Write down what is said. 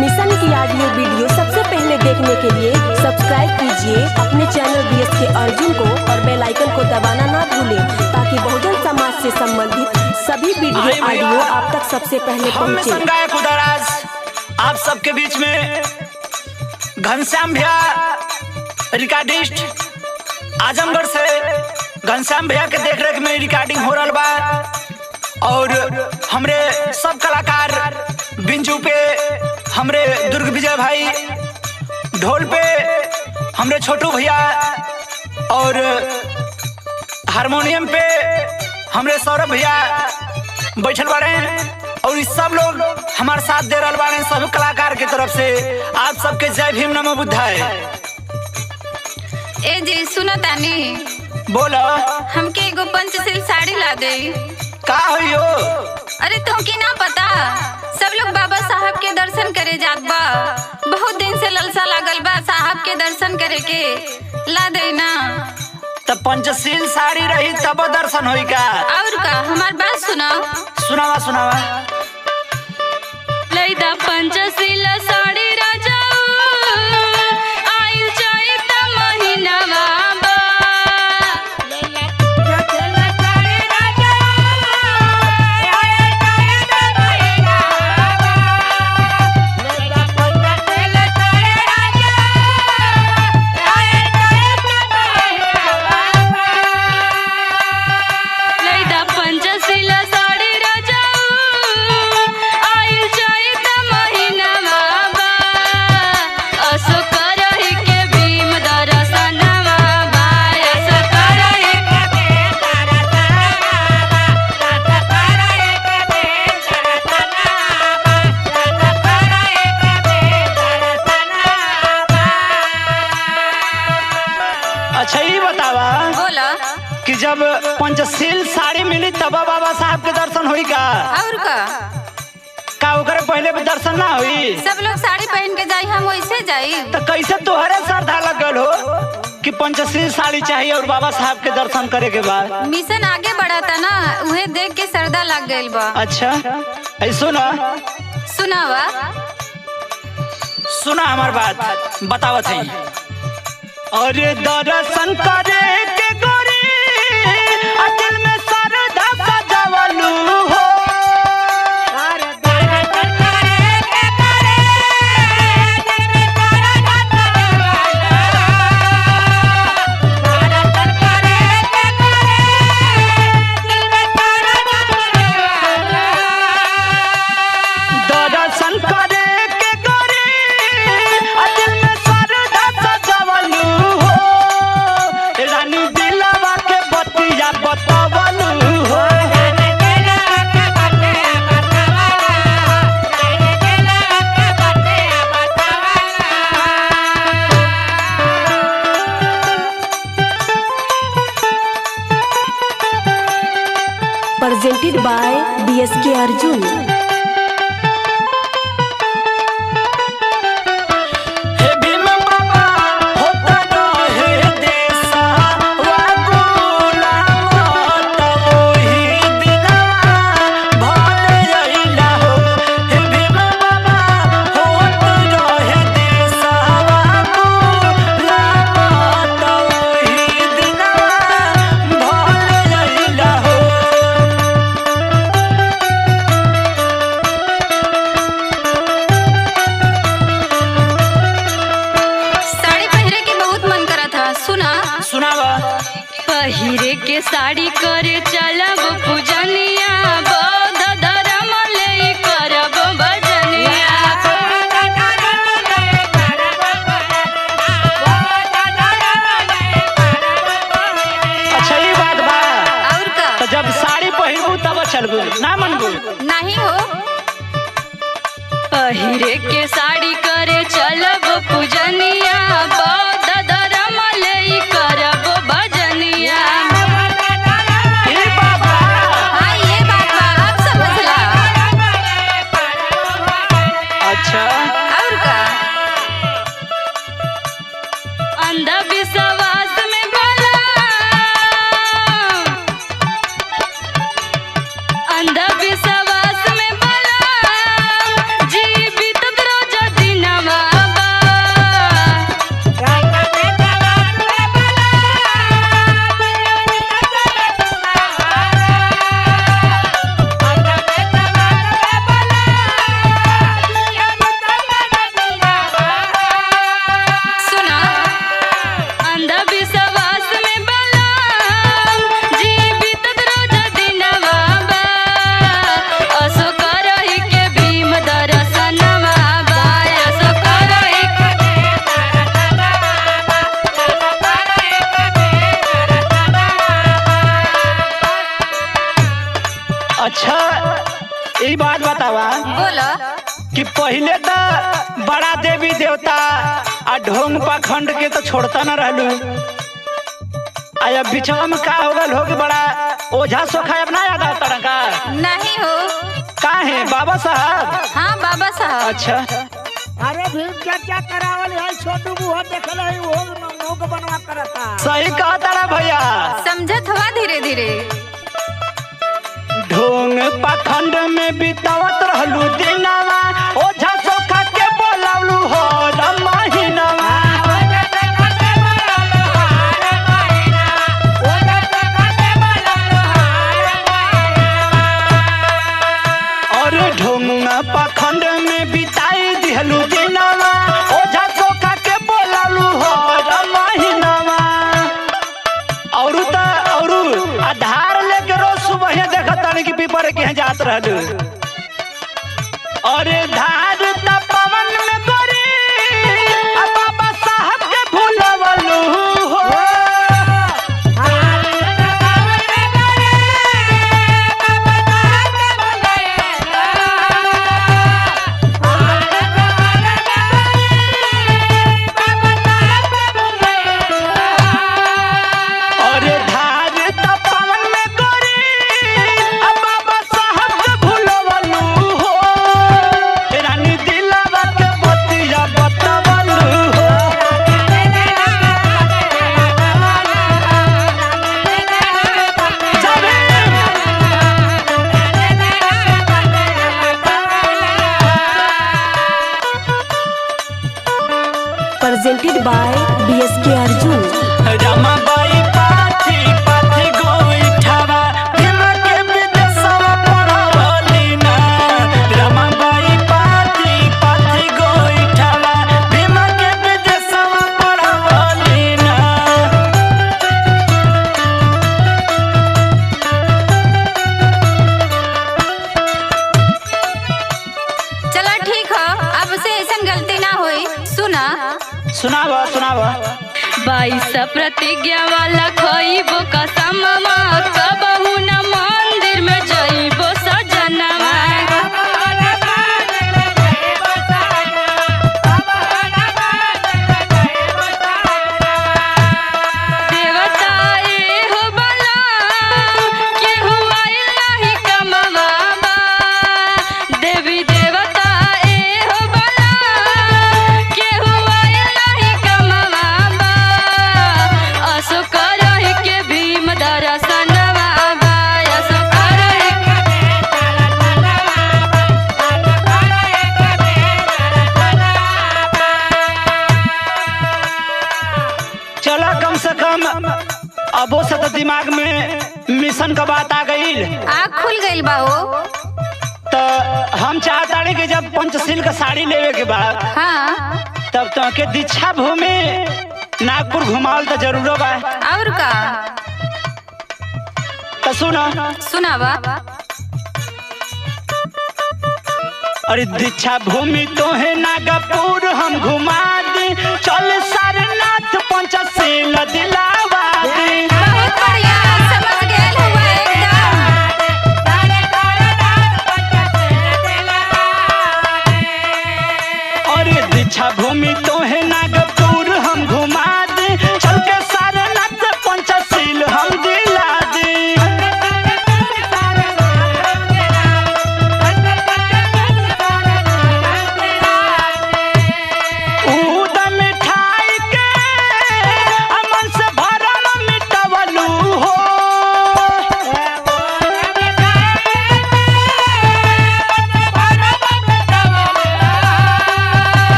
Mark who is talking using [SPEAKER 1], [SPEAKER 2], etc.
[SPEAKER 1] Mission की audio video सबसे पहले देखने के लिए सब्सक्राइब कीजिए अपने चैनल BSK अर्जुन को और बेल आइकन को दबाना ना भूलें ताकि बहुजन समाज से संबंधित सभी वीडियो ऑडियो आप तक सबसे पहले पहुंचे।
[SPEAKER 2] आप सबके बीच में घनश्याम भैया रिकॉर्डिस्ट आजमगढ़ से घनश्याम भैया के देखरेख में रिकॉर्डिंग हो रहा बा और हमरे सब कलाकार बिंजू पे हमरे दुर्ग विजय भाई, ढोल पे हमरे छोटू भैया और हारमोनियम पे हमरे सौरभ भैया बैठल बाड़े और इस सब लोग हमारे साथ दे रहा बाड़े। सब कलाकार की तरफ से आप सबके जय भीम नमो बुद्धाय।
[SPEAKER 3] ए जी सुनो तानी,
[SPEAKER 2] बोलो
[SPEAKER 3] हमके एगो पंचशील साड़ी ला दे।
[SPEAKER 2] का हो?
[SPEAKER 3] अरे तुमके ना पता, सब लोग बाबा साहब के दर्शन करे जात बा। बहुत दिन से ललसा लागल बा साहब के दर्शन करे के, ला दे ना।
[SPEAKER 2] तब पंचशील साड़ी रही तब दर्शन होई का?
[SPEAKER 3] और का, हमार बात सुनाओ।
[SPEAKER 2] सुनावा सुनावा।
[SPEAKER 3] लैदा पंचशील साड़ी राजा आइल चैत महीनावा बा।
[SPEAKER 2] अच्छा ये बतावा,
[SPEAKER 3] बोला
[SPEAKER 2] कि जब पंचशील साड़ी मिली तब बाबा साहब के दर्शन हुई का?
[SPEAKER 3] और का
[SPEAKER 2] ओकरे पहले भी दर्शन ना हुई?
[SPEAKER 3] सब लोग साड़ी पहन के जाई, हम वैसे जाई।
[SPEAKER 2] तो कैसे तोहरे श्रद्धा लगल हो कि पंचशील साड़ी चाहिए और बाबा साहब के दर्शन करे के बाद?
[SPEAKER 3] मिशन आगे बढ़ाता ना, उहे देख के श्रद्धा लग गइल बा।
[SPEAKER 2] अच्छा ऐसो ना,
[SPEAKER 3] सुनावा।
[SPEAKER 2] सुना हमार बात बतावत है। अरे दर्शन करे के गोरी दिल में श्रद्धा सजावलू हो। दर्शन करे के गोरी दिल में श्रद्धा सजावलू हो। रानी दिलवा के बतिया बतावलू हो।
[SPEAKER 1] presented by BSK Arjun.
[SPEAKER 3] पहिरे के साड़ी करे चलब पूजनिया, बौद्ध धर्म ले करब भजनिया।
[SPEAKER 2] अच्छा ये बात बा।
[SPEAKER 3] और का,
[SPEAKER 2] तो जब साड़ी पहिरबू तब चलबू ना मनबू?
[SPEAKER 3] नहीं हो। पहिरे के साड़ी करे चलब पूजनिया, बौद्ध धर्म ले करब भजनिया।
[SPEAKER 2] ये बाबा
[SPEAKER 3] हाँ ये बात बा, अब समझला।
[SPEAKER 2] अच्छा
[SPEAKER 3] और का, अंधविश्वास में भला, अंधविश्वास में भला, जीवित रोज
[SPEAKER 2] बड़ा देवी देवता आ ढोंग पाखंड के तो छोड़ता न रहलू। आया बिचवा में का होगल हो कि बड़ा ओझा सोखा अब ना याद आता का?
[SPEAKER 3] नहीं हो।
[SPEAKER 2] का है बाबा साहब?
[SPEAKER 3] हाँ बाबा साहब।
[SPEAKER 2] अच्छा
[SPEAKER 4] अरे भी क्या करावल है छोटू बुआ देखल है वो नौक बनवा करता।
[SPEAKER 2] सही कहता ना भैया।
[SPEAKER 3] समझत हुआ धीरे धीरे।
[SPEAKER 2] ढोंग पाखंड में बितावत रहलू दिनवा, ओझा सोखा के बोलावलू हो महीनवा। और ढोंग पाखंड में बिताई दिहलू दिनवा, ओझा सोखा के बोलावलू हो महीनवा। और आधार लेके रोज सुबह देखत तानी कि पीपर के जात रहलू। और धार त पवन में गोरी आ बाबा साहब के भूलवलू हो। और धार त पवन में गोरी आ बाबा साहब के भूलवलू हो। रानी दिलवा के बतिया बतवलू हो।
[SPEAKER 1] presented by BSK Arjun।
[SPEAKER 2] Ramabai पाथी पाथी गोइठावा भीम के विदेशवा पढ़वली ना। रमाबाई पाथी पाथी गोइठावा भीम के विदेशवा पढ़वली ना।
[SPEAKER 3] चलो ठीक हो, अब से ऐसा गलती ना होई। सुना
[SPEAKER 2] सुनावा सुनावा।
[SPEAKER 3] 22 प्रतिज्ञा वाला खइबो कसमवा, कबहू न मंदिर में जइबो सजनवा। देवता एहो बला, केहू आइल नाही कमवा बा। देवी देवता एहो बला, केहू आइल नाही कमवा बा। असो करहि के भीम दर्शनवा बा। असो करहि
[SPEAKER 2] चला कम से कम अबो से तो दिमाग में मिशन का बात आ गई।
[SPEAKER 3] आँख खुल गइल बा हो।
[SPEAKER 2] तो हम चाहताड़ी कि जब पंचशील का साड़ी लेवे के बाद
[SPEAKER 3] हाँ
[SPEAKER 2] तब तो के दीक्षा भूमि नागपुर घुमावल तो जरूर बा।
[SPEAKER 3] और का?
[SPEAKER 2] तो सुनो।
[SPEAKER 3] सुनावा।
[SPEAKER 2] अरे दीक्षा भूमि तो है नागपुर हम घुमा दी, चल सारनाथ पंचशील दिला